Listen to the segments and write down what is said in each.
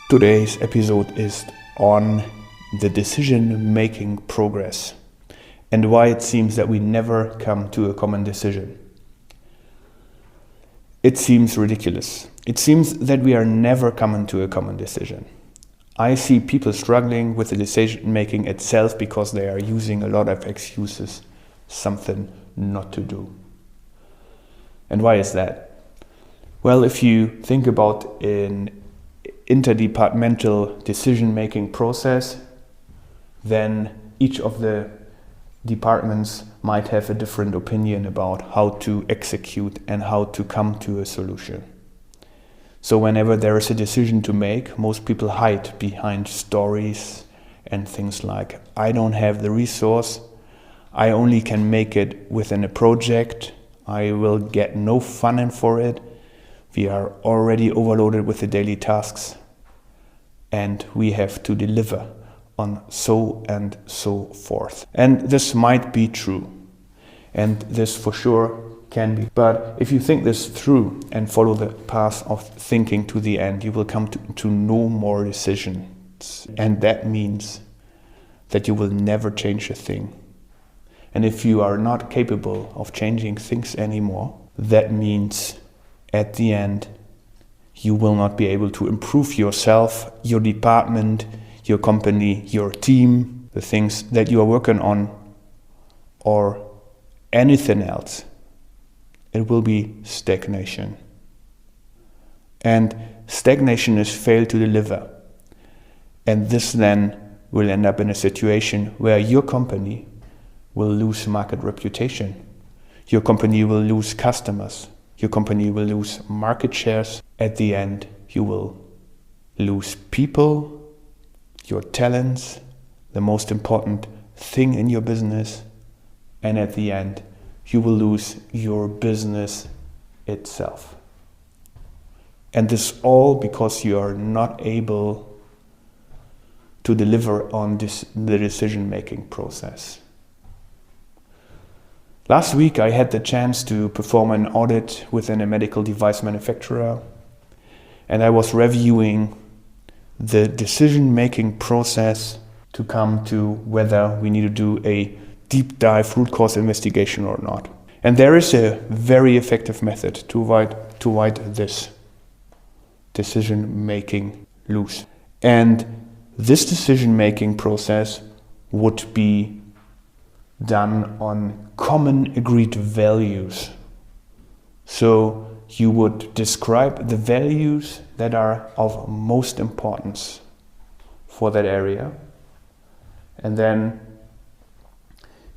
Today's episode is on the decision-making progress and why it seems that we never come to a common decision. It seems ridiculous. It seems that we are never coming to a common decision. I see people struggling with the decision-making itself because they are using a lot of excuses, something not to do. And why is that? Well, if you think about an interdepartmental decision-making process, then each of the departments might have a different opinion about how to execute and how to come to a solution. So whenever there is a decision to make, most people hide behind stories and things like, I don't have the resource, I only can make it within a project, I will get no funding for it, we are already overloaded with the daily tasks, and we have to deliver on so and so forth. And this might be true, and this for sure can be. But if you think this through and follow the path of thinking to the end, you will come to no more decisions. And that means that you will never change a thing. And if you are not capable of changing things anymore, that means at the end, you will not be able to improve yourself, your department, your company, your team, the things that you are working on, or anything else. It will be stagnation. And stagnation is fail to deliver. And this then will end up in a situation where your company will lose market reputation. Your company will lose customers. Your company will lose market shares. At the end, you will lose people, your talents, the most important thing in your business. And at the end, you will lose your business itself. And this all because you are not able to deliver on the decision-making process. Last week I had the chance to perform an audit within a medical device manufacturer, and I was reviewing the decision-making process to come to whether we need to do a deep dive root cause investigation or not. And there is a very effective method to avoid this decision-making loose. And this decision-making process would be done on common agreed values. So you would describe the values that are of most importance for that area, and then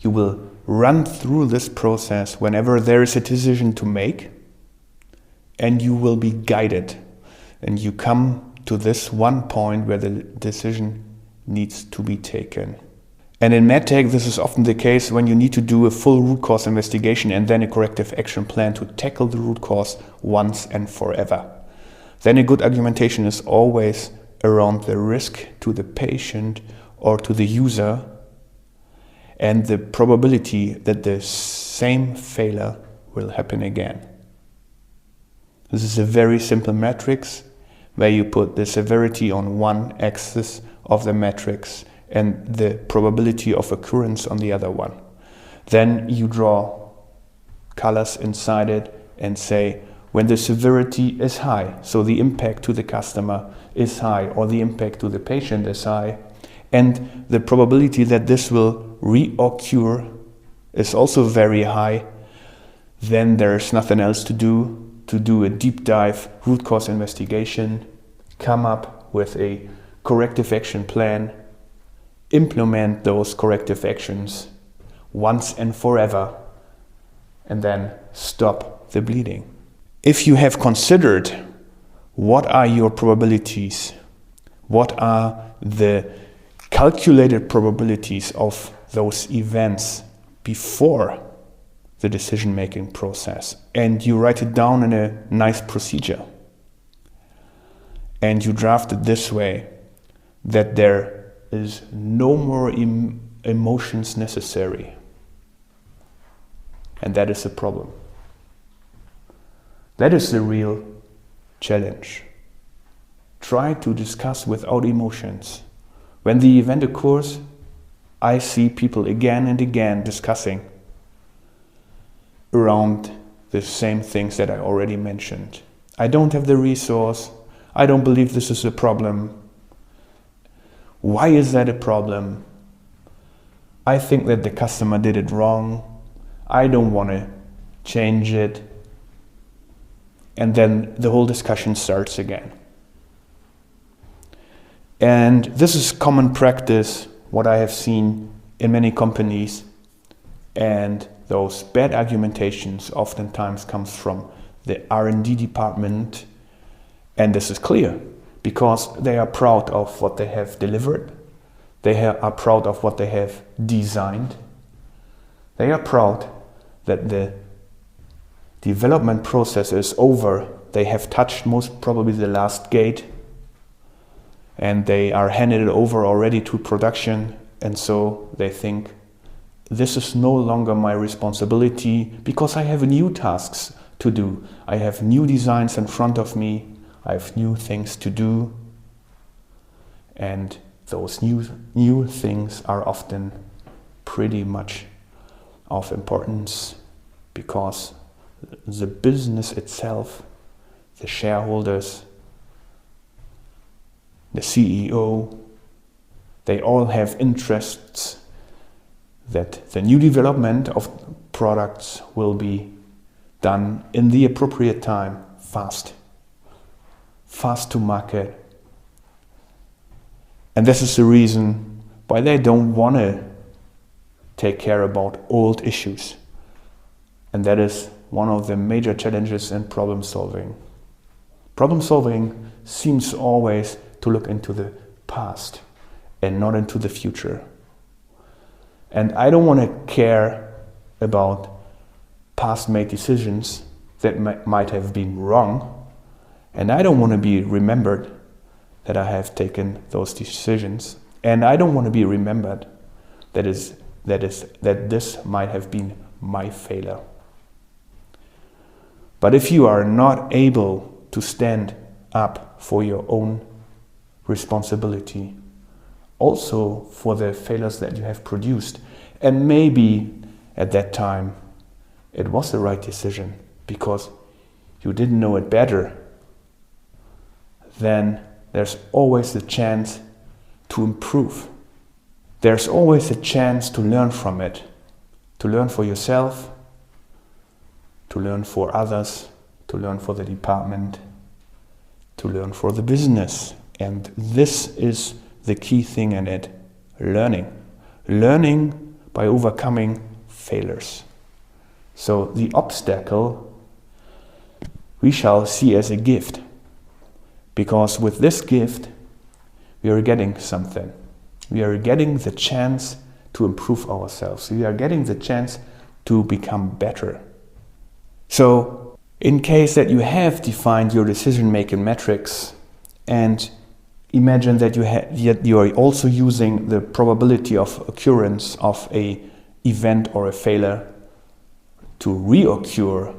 you will run through this process whenever there is a decision to make, and you will be guided, and you come to this one point where the decision needs to be taken. And in medtech, this is often the case when you need to do a full root cause investigation and then a corrective action plan to tackle the root cause once and forever. Then a good argumentation is always around the risk to the patient or to the user and the probability that the same failure will happen again. This is a very simple matrix where you put the severity on one axis of the matrix and the probability of occurrence on the other one. Then you draw colors inside it and say when the severity is high, so the impact to the customer is high or the impact to the patient is high, and the probability that this will reoccur is also very high, then there's nothing else to do a deep dive root cause investigation, come up with a corrective action plan, implement those corrective actions once and forever, and then stop the bleeding. If you have considered what are your probabilities, what are the calculated probabilities of those events before the decision-making process, and you write it down in a nice procedure, and you draft it this way, that there is no more emotions necessary. And that is a problem. That is the real challenge. try to discuss without emotions. When the event occurs, I see people again and again discussing around the same things that I already mentioned. I don't have the resource. I don't believe this is a problem. Why is that a problem? I think that the customer did it wrong. I don't want to change it. And then the whole discussion starts again. And this is common practice, what I have seen in many companies. And those bad argumentations oftentimes comes from the R&D department. And this is clear because they are proud of what they have delivered. They are proud of what they have designed. They are proud that the development process is over. They have touched most probably the last gate and they are handed it over already to production. And so they think, this is no longer my responsibility because I have new tasks to do. I have new designs in front of me. I have new things to do. And those new things are often pretty much of importance because the business itself, the shareholders, the CEO, they all have interests that the new development of products will be done in the appropriate time, fast to market. And this is the reason why they don't want to take care about old issues. And that is one of the major challenges in problem solving. Problem solving seems always to look into the past and not into the future. And I don't want to care about past made decisions that might have been wrong. And I don't want to be remembered that I have taken those decisions. And I don't want to be remembered that this might have been my failure. But if you are not able to stand up for your own responsibility, also for the failures that you have produced, and maybe at that time it was the right decision because you didn't know it better, then there's always the chance to improve. There's always a chance to learn from it, to learn for yourself, to learn for others, to learn for the department, to learn for the business. And this is the key thing in it, learning. Learning by overcoming failures. So the obstacle we shall see as a gift, because with this gift we are getting something. We are getting the chance to improve ourselves. We are getting the chance to become better. So in case that you have defined your decision-making metrics and imagine that you are also using the probability of occurrence of a event or a failure to reoccur,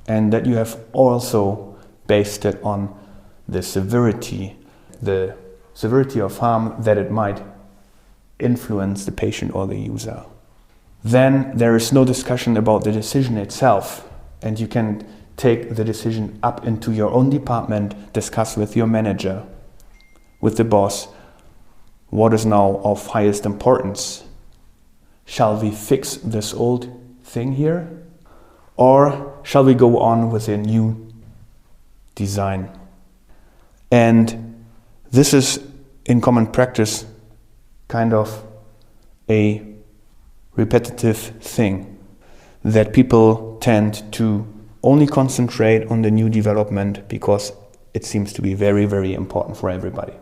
and that you have also based it on the severity of harm that it might influence the patient or the user. Then there is no discussion about the decision itself, and you can take the decision up into your own department, discuss with your manager, with the boss, what is now of highest importance? Shall we fix this old thing here? Or shall we go on with a new design? And this is, in common practice, kind of a repetitive thing, that people tend to only concentrate on the new development because it seems to be very, very important for everybody.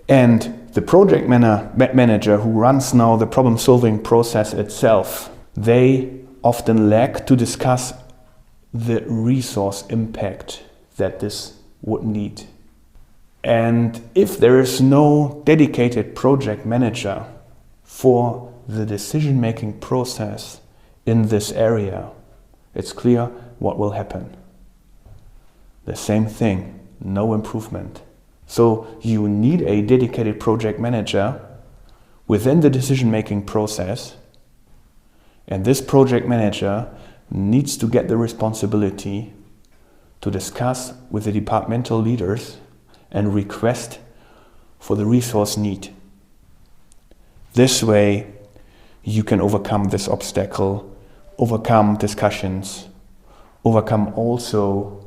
And the project manager who runs now the problem-solving process itself, they often lack to discuss the resource impact that this would need. And if there is no dedicated project manager for the decision-making process in this area, it's clear what will happen. The same thing, no improvement. So you need a dedicated project manager within the decision-making process, and this project manager needs to get the responsibility to discuss with the departmental leaders and request for the resource need. This way you can overcome this obstacle, overcome discussions, overcome also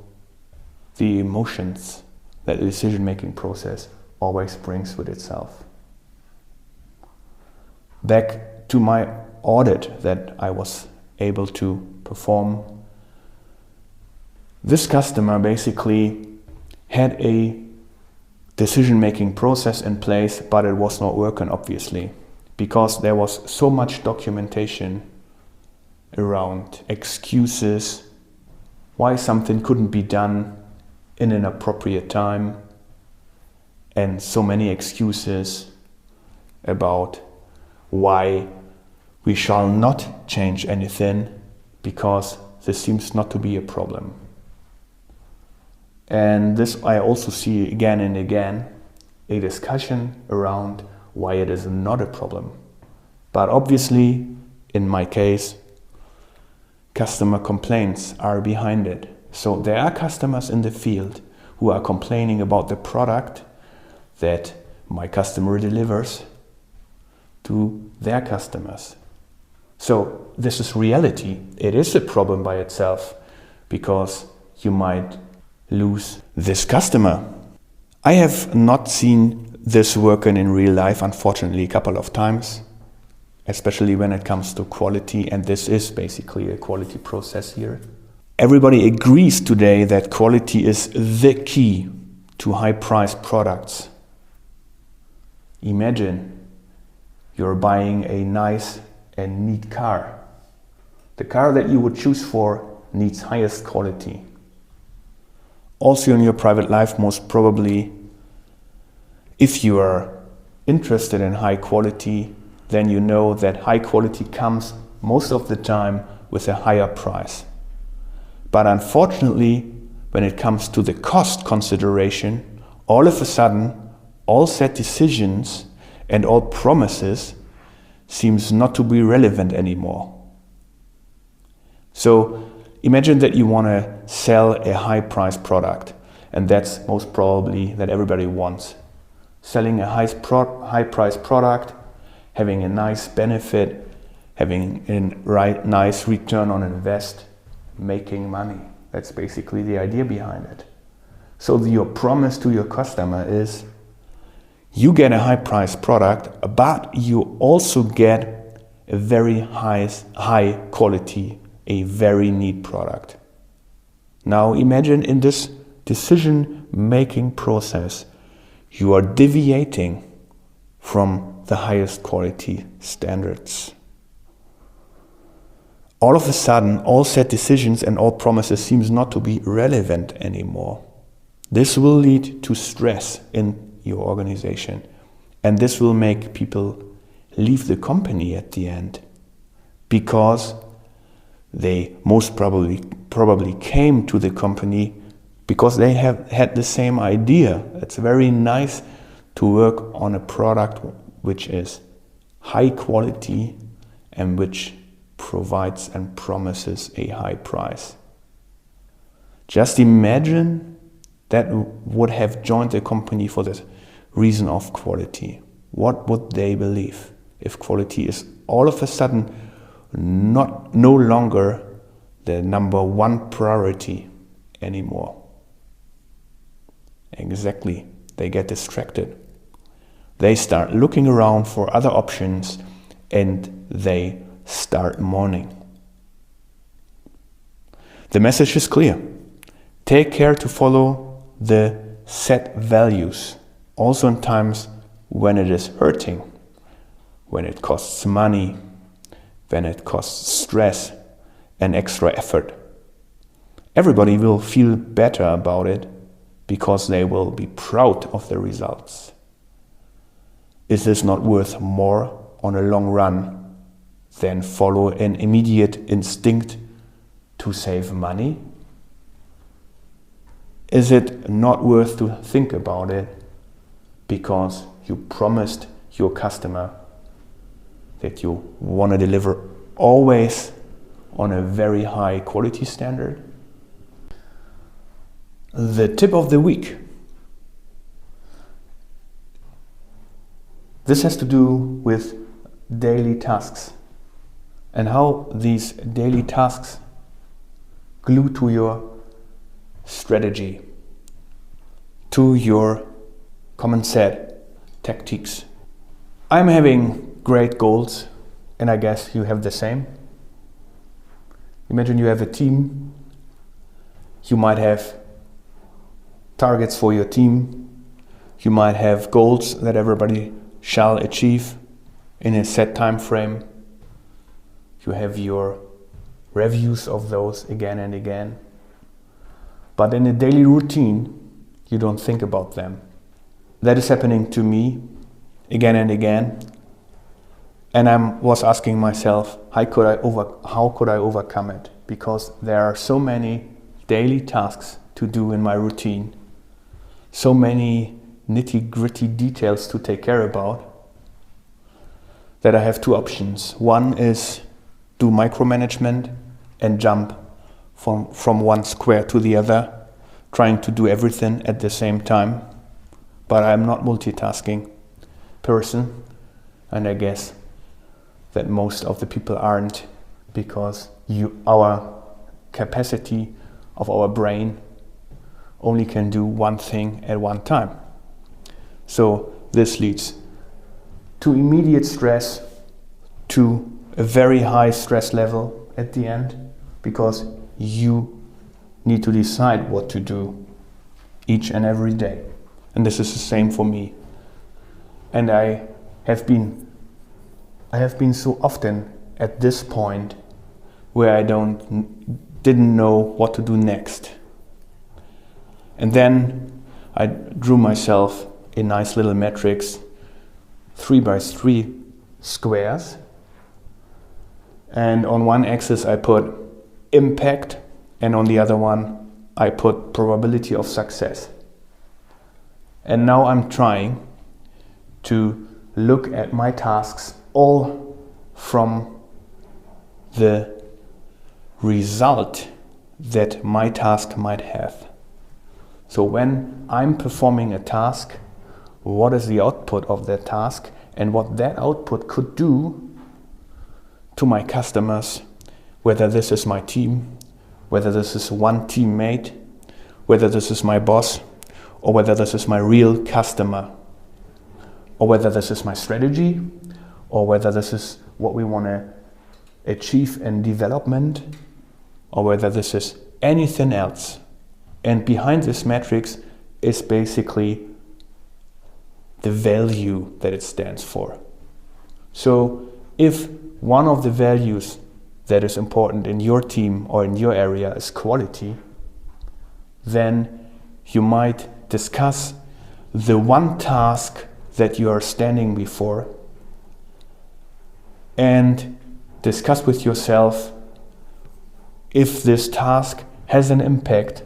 the emotions that the decision-making process always brings with itself. Back to my audit that I was able to perform. This customer basically had a decision-making process in place, but it was not working, obviously, because there was so much documentation around excuses, why something couldn't be done in an appropriate time, and so many excuses about why we shall not change anything because this seems not to be a problem. And this I also see again and again, a discussion around why it is not a problem. But obviously, in my case, customer complaints are behind it. So there are customers in the field who are complaining about the product that my customer delivers to their customers. So this is reality. It is a problem by itself because you might lose this customer. I have not seen this working in real life, unfortunately, a couple of times, especially when it comes to quality, and this is basically a quality process here. Everybody agrees today that quality is the key to high-priced products. Imagine you're buying a nice and neat car. The car that you would choose for needs highest quality. Also in your private life, most probably, if you are interested in high quality, then you know that high quality comes most of the time with a higher price. But unfortunately, when it comes to the cost consideration, all of a sudden, all set decisions and all promises seems not to be relevant anymore. So imagine that you want to sell a high-priced product, and that's most probably that everybody wants. Selling a high-priced product, having a nice benefit, having a nice return on invest, making money. That's basically the idea behind it. So your promise to your customer is you get a high-priced product, but you also get a very high quality, a very neat product. Now imagine in this decision-making process, you are deviating from the highest quality standards. All of a sudden, all set decisions and all promises seems not to be relevant anymore. This will lead to stress in your organization, and this will make people leave the company at the end because they most probably came to the company because they have had the same idea. It's very nice to work on a product which is high quality and which provides and promises a high price. Just imagine that would have joined the company for the reason of quality. What would they believe if quality is all of a sudden no longer the number one priority anymore? Exactly, they get distracted. They start looking around for other options and they start mourning. The message is clear. Take care to follow the set values, also in times when it is hurting, when it costs money, when it costs stress and extra effort. Everybody will feel better about it because they will be proud of the results. Is this not worth more on a long run than follow an immediate instinct to save money? Is it not worth to think about it because you promised your customer that you want to deliver always on a very high quality standard. The tip of the week. This has to do with daily tasks and how these daily tasks glue to your strategy, to your common set tactics. I'm having great goals, and I guess you have the same. Imagine you have a team. You might have targets for your team. You might have goals that everybody shall achieve in a set time frame. You have your reviews of those again and again. But in a daily routine, you don't think about them. That is happening to me again and again. And I was asking myself, how could I overcome it? Because there are so many daily tasks to do in my routine, so many nitty-gritty details to take care about, that I have two options. One is do micromanagement and jump from one square to the other, trying to do everything at the same time. But I'm not multitasking person, and I guess that most of the people aren't, because our capacity of our brain only can do one thing at one time. So this leads to immediate stress, to a very high stress level at the end, because you need to decide what to do each and every day. And this is the same for me. And I have been so often at this point where I didn't know what to do next. And then I drew myself a nice little matrix, 3x3 squares. And on one axis I put impact, and on the other one I put probability of success. And now I'm trying to look at my tasks all from the result that my task might have. So when I'm performing a task, what is the output of that task, and what that output could do to my customers, whether this is my team, whether this is one teammate, whether this is my boss, or whether this is my real customer, or whether this is my strategy, or whether this is what we want to achieve in development, or whether this is anything else. And behind this matrix is basically the value that it stands for. So if one of the values that is important in your team or in your area is quality, then you might discuss the one task that you are standing before and discuss with yourself if this task has an impact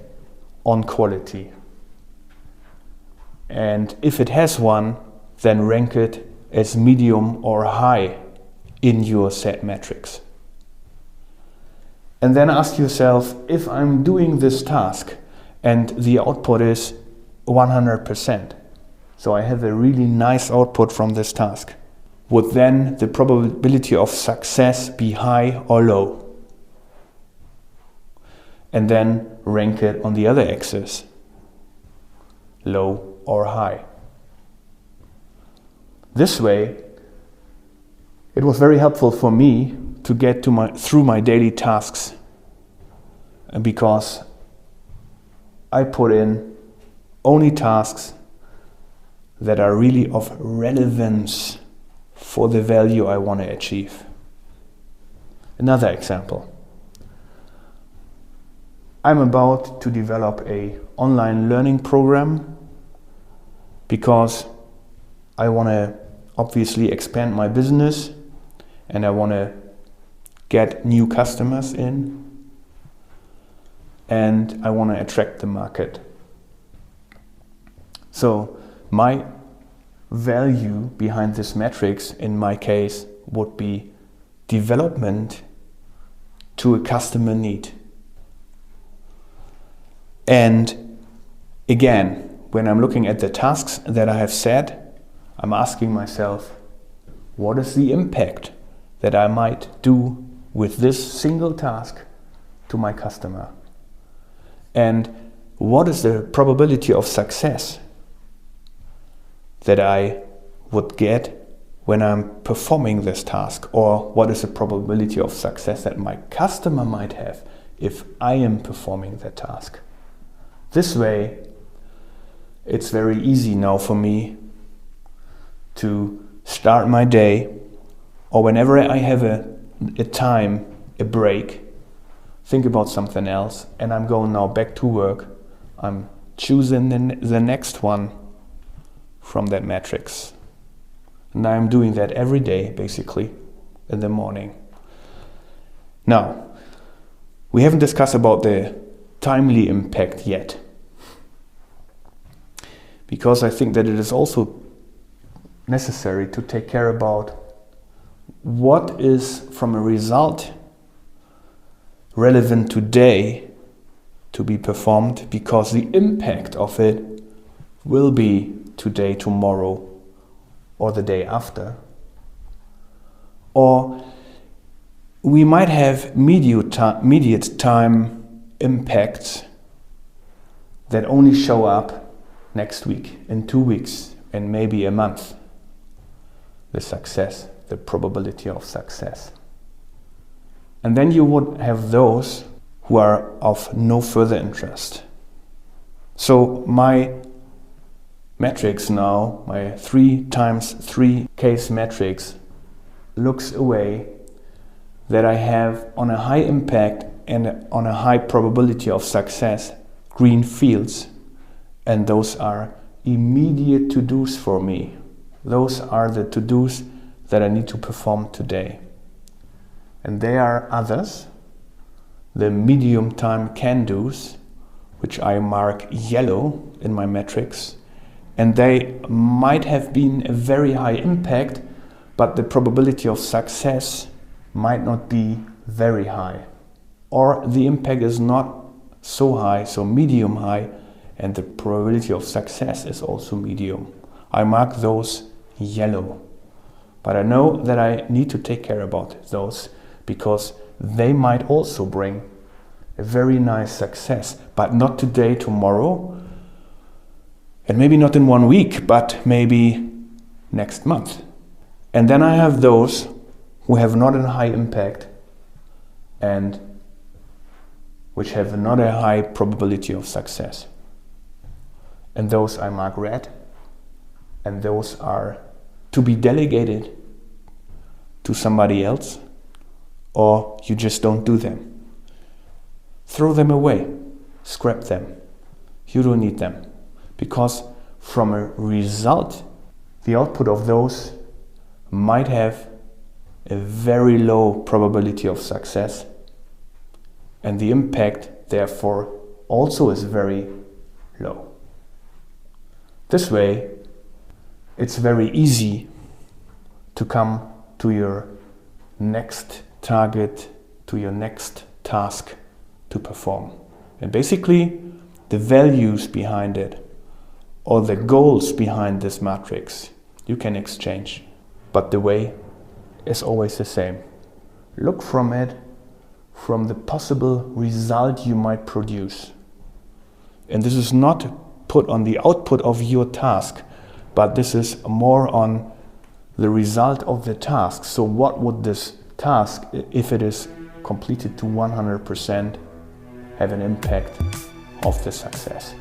on quality. And if it has one, then rank it as medium or high in your set metrics. And then ask yourself, if I'm doing this task and the output is 100%, so I have a really nice output from this task, would then the probability of success be high or low? And then rank it on the other axis, low or high. This way, it was very helpful for me to get through my daily tasks, because I put in only tasks that are really of relevance for the value I want to achieve. Another example. I'm about to develop an online learning program because I want to obviously expand my business and I want to get new customers in and I want to attract the market. So my value behind this matrix, in my case, would be development to a customer need. And again, when I'm looking at the tasks that I have set, I'm asking myself, what is the impact that I might do with this single task to my customer? And what is the probability of success that I would get when I'm performing this task? Or what is the probability of success that my customer might have if I am performing that task? This way, it's very easy now for me to start my day, or whenever I have a time, a break, think about something else, and I'm going now back to work. I'm choosing the next one from that matrix. And I'm doing that every day, basically, in the morning. Now, we haven't discussed about the timely impact yet, because I think that it is also necessary to take care about what is, from a result, relevant today to be performed, because the impact of it will be today, tomorrow, or the day after. Or we might have immediate time impacts that only show up next week, in 2 weeks, and maybe a month. The success, the probability of success. And then you would have those who are of no further interest. So my matrix now, my 3x3 case matrix, looks a way that I have on a high impact and on a high probability of success green fields, and those are immediate to-dos for me. Those are the to-dos that I need to perform today. And there are others, the medium time can-dos, which I mark yellow in my matrix, and they might have been a very high impact, but the probability of success might not be very high. Or the impact is not so high, so medium high, and the probability of success is also medium. I mark those yellow. But I know that I need to take care about those, because they might also bring a very nice success, but not today, tomorrow, and maybe not in 1 week, but maybe next month. And then I have those who have not a high impact and which have not a high probability of success. And those I mark red, and those are to be delegated to somebody else, or you just don't do them. Throw them away, scrap them. You don't need them, because from a result, the output of those might have a very low probability of success, and the impact therefore also is very low. This way, it's very easy to come to your next target, to your next task to perform. And basically, the values behind it, or the goals behind this matrix, you can exchange. But the way is always the same. Look from it, from the possible result you might produce. And this is not put on the output of your task, but this is more on the result of the task. So what would this task, if it is completed to 100%, have an impact of the success?